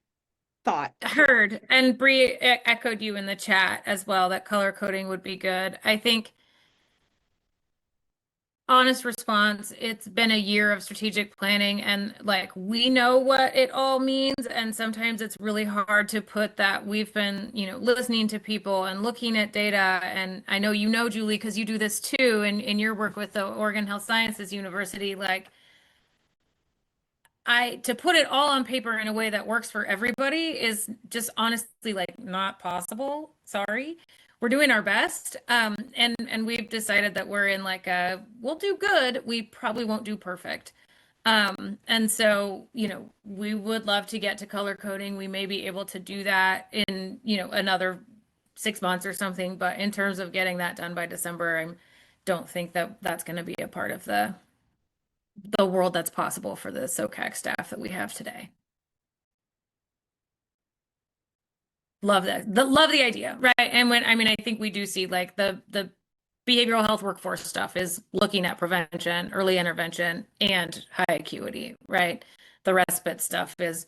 S6: thought.
S2: Heard. And Bree echoed you in the chat as well that color coding would be good. I think honest response, it's been a year of strategic planning and like we know what it all means, and sometimes it's really hard to put that. We've been, listening to people and looking at data, and I know Julie, because you do this too in your work with the Oregon Health Sciences University, like to put it all on paper in a way that works for everybody is just honestly like not possible. Sorry. We're doing our best. And we've decided that we're in like we'll do good. We probably won't do perfect. And so, we would love to get to color coding. We may be able to do that in, another 6 months or something. But in terms of getting that done by December, I don't think that that's going to be a part of the world that's possible for the SOCAC staff that we have today. Love that. Love the idea, right? And I think we do see like the behavioral health workforce stuff is looking at prevention, early intervention, and high acuity, right? The respite stuff is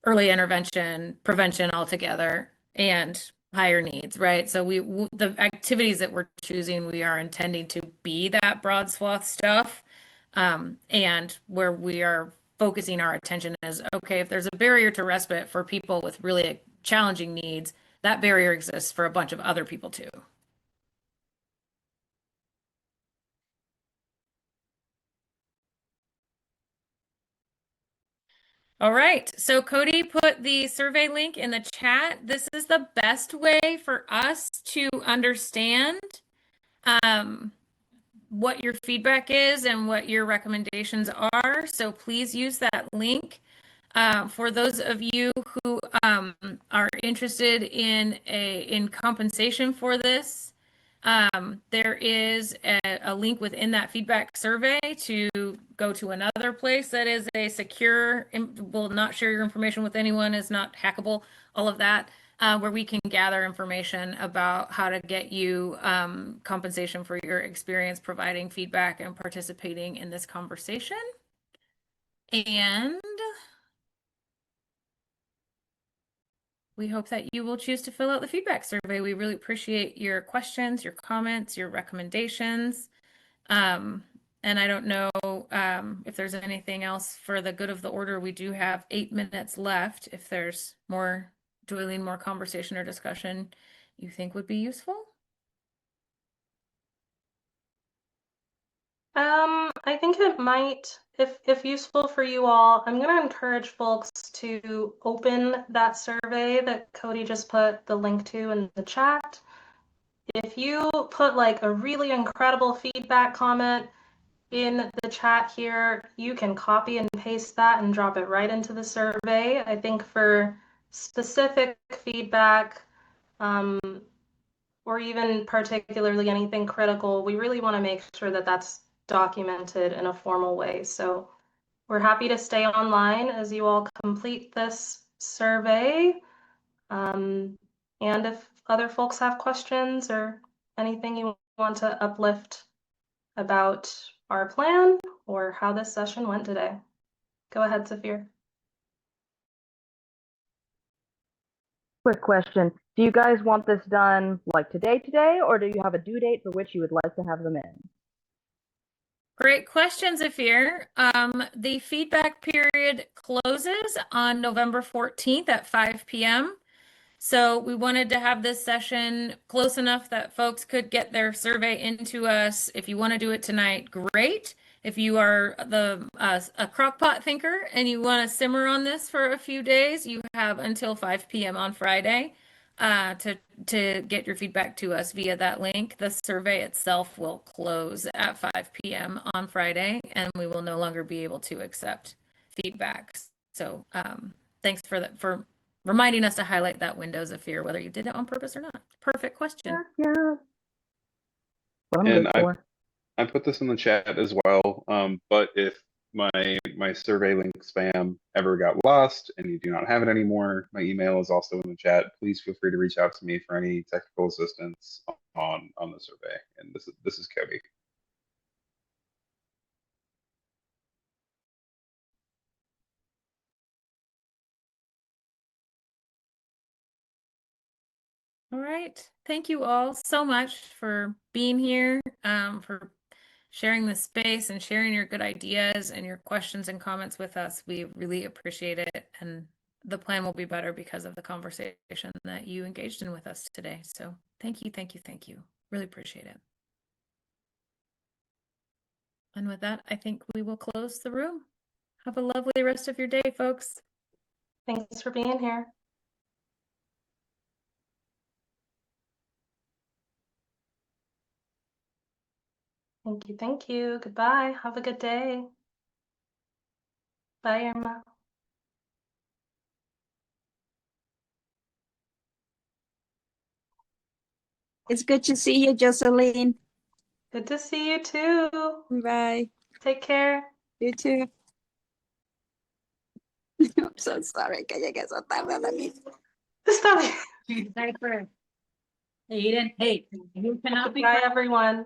S2: early intervention, prevention altogether, and higher needs, right? So the activities that we're choosing, we are intending to be that broad swath stuff. And where we are focusing our attention is, okay, if there's a barrier to respite for people with really challenging needs, that barrier exists for a bunch of other people too. All right, so Cody put the survey link in the chat. This is the best way for us to understand what your feedback is and what your recommendations are. So please use that link. For those of you who are interested in compensation for this, there is a link within that feedback survey to go to another place that is a secure, will not share your information with anyone, is not hackable, all of that, where we can gather information about how to get you compensation for your experience providing feedback and participating in this conversation. And we hope that you will choose to fill out the feedback survey. We really appreciate your questions, your comments, your recommendations. And I don't know if there's anything else for the good of the order. We do have 8 minutes left. If there's more conversation or discussion you think would be useful.
S1: I think it might, if useful for you all, I'm going to encourage folks to open that survey that Cody just put the link to in the chat. If you put like a really incredible feedback comment in the chat here, you can copy and paste that and drop it right into the survey. I think for specific feedback, or even particularly anything critical, we really want to make sure that that's documented in a formal way. So We're happy to stay online as you all complete this survey. And if other folks have questions or anything you want to uplift about our plan or how this session went today, go ahead, Saphir.
S7: Quick question. Do you guys want this done like today, or do you have a due date for which you would like to have them in?
S2: Great question, Zafir. The feedback period closes on November 14th at 5 p.m. So we wanted to have this session close enough that folks could get their survey into us. If you want to do it tonight, great. If you are a crockpot thinker and you want to simmer on this for a few days, you have until 5 p.m. on Friday to get your feedback to us via that link. The survey itself will close at 5 p.m. on Friday, and we will no longer be able to accept feedback. So thanks for reminding us to highlight that window, Zafir, whether you did it on purpose or not. Perfect question.
S7: Yeah. What I'm
S3: And
S7: good for.
S3: I put this in the chat as well. But if my survey link spam ever got lost and you do not have it anymore, my email is also in the chat. Please feel free to reach out to me for any technical assistance on the survey. And this is Cody.
S2: All right. Thank you all so much for being here, for sharing the space and sharing your good ideas and your questions and comments with us. We really appreciate it. And the plan will be better because of the conversation that you engaged in with us today. So thank you, thank you, thank you. Really appreciate it. And with that, I think we will close the room. Have a lovely rest of your day, folks.
S1: Thanks for being here. Thank you, thank you. Goodbye. Have a good day. Bye, Irma.
S8: It's good to see you, Jocelyn.
S1: Good to see you too.
S8: Bye.
S1: Take care.
S8: You too. I'm so sorry que llegué so tarde a la misma.
S1: Stop.
S9: Hey, you cannot be.
S1: Bye, everyone.